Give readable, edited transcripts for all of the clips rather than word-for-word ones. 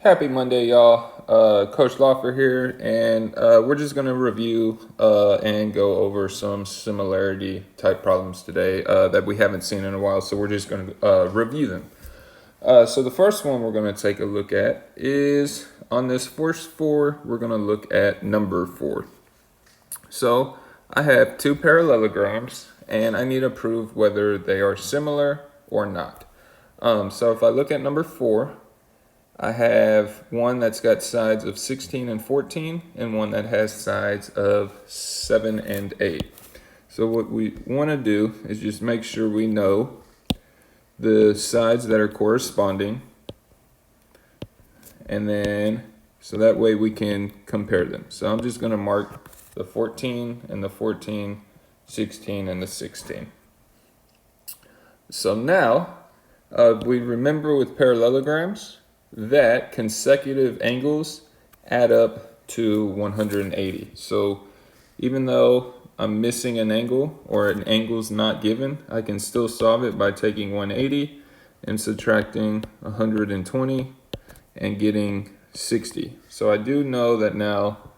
Happy Monday, y'all. Coach Lawfer here, and we're just going to review and go over some similarity type problems today that we haven't seen in a while, so we're just going to review them. So the first one we're going to take a look at is on this first four, we're going to look at number 4. So I have two parallelograms, and I need to prove whether they are similar or not. So if I look at number 4, I have one that's got sides of 16 and 14 and one that has sides of 7 and 8. So what we want to do is just make sure we know the sides that are corresponding, and then so that way we can compare them. So I'm just going to mark the 14 and the 14, 16 and the 16. So now we remember with parallelograms that consecutive angles add up to 180. So even though I'm missing an angle or an angle's not given, I can still solve it by taking 180 and subtracting 120 and getting 60. So I do know that now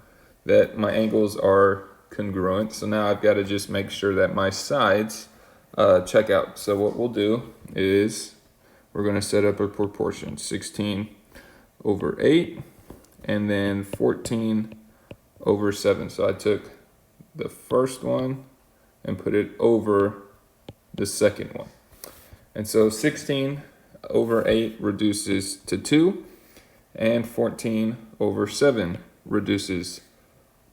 that my angles are congruent. So now I've got to just make sure that my sides check out. So what we'll do is we're going to set up a proportion, 16 over 8, and then 14 over 7. So I took the first one and put it over the second one. And so 16 over 8 reduces to 2, and 14 over 7 reduces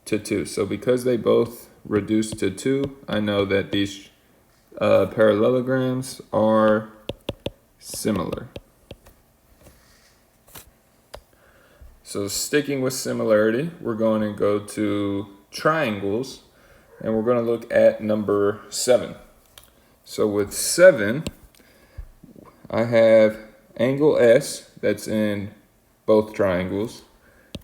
to 2. So because they both reduce to 2, I know that these parallelograms are similar. So sticking with similarity, we're going to go to triangles, and we're going to look at number 7. So with 7, I have angle S that's in both triangles,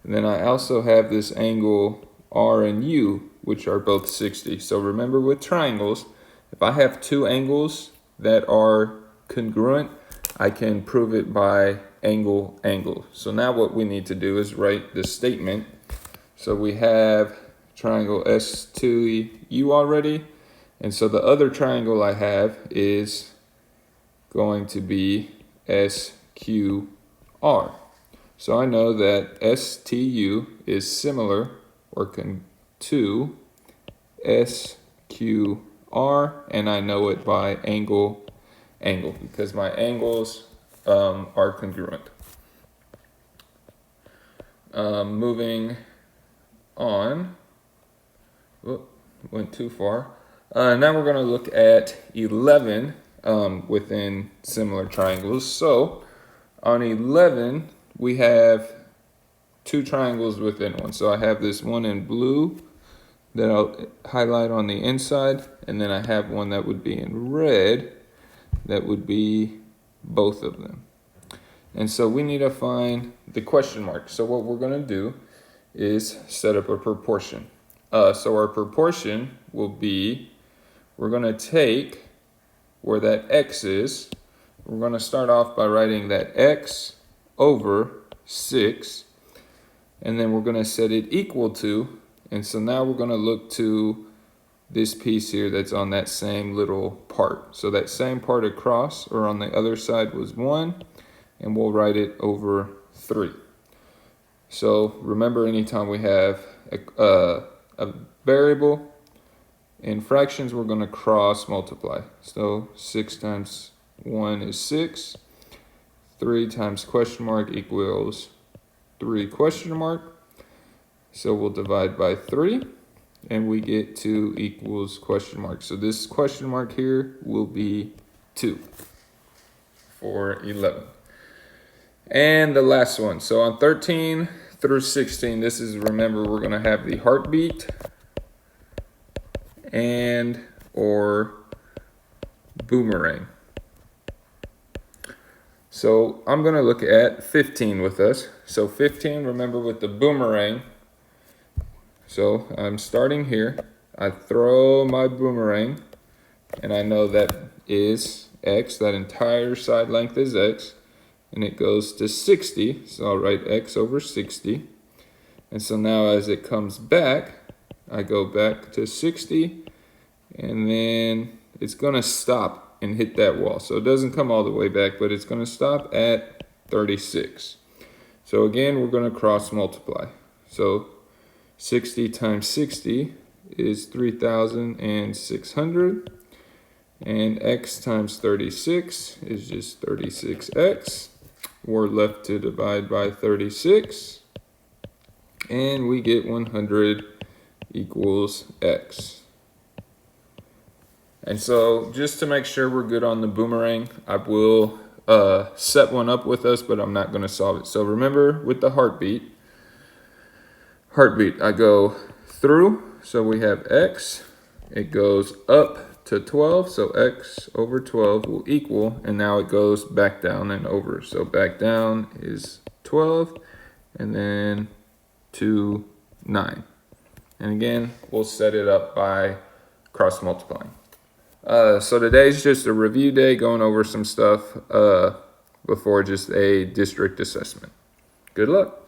and then I also have this angle R and U, which are both 60. So remember with triangles, if I have two angles that are congruent, I can prove it by angle. So now what we need to do is write the statement. So we have triangle S2U already, and so the other triangle I have is going to be SQR. So I know that STU is similar to SQR, and I know it by angle because my angles are congruent. Moving on. Went too far. Now we're going to look at 11 within similar triangles. So on 11, we have two triangles within one. So I have this one in blue that I'll highlight on the inside, and then I have one that would be in red that would be both of them. And so we need to find the question mark. So what we're going to do is set up a proportion. So our proportion will be, we're going to take where that x is, we're going to start off by writing that x over 6, and then we're going to set it equal to, and so now we're going to look to this piece here that's on that same little part. So that same part across or on the other side was 1, and we'll write it over 3. So remember, anytime we have a variable in fractions, we're going to cross multiply. So 6 times 1 is 6. 3 times question mark equals 3 question mark. So we'll divide by 3. And we get 2 equals question mark. So this question mark here will be 2 for 11. And the last one. So on 13 through 16, this is, remember, we're going to have the heartbeat and or boomerang. So I'm going to look at 15 with us. So 15, remember with the boomerang. So I'm starting here. I throw my boomerang, and I know that is x. That entire side length is x. and it goes to 60. So I'll write x over 60. And so now as it comes back, I go back to 60, and then it's going to stop and hit that wall. So it doesn't come all the way back, but it's going to stop at 36. So again, we're going to cross multiply. So 60 times 60 is 3,600. And x times 36 is just 36x. We're left to divide by 36. And we get 100 equals x. And so just to make sure we're good on the boomerang, I will set one up with us, but I'm not going to solve it. So remember with the heartbeat, I go through, so we have x, it goes up to 12, so x over 12 will equal, and now it goes back down and over. So back down is 12, and then to 9. And again, we'll set it up by cross multiplying. So today's just a review day, going over some stuff before just a district assessment. Good luck.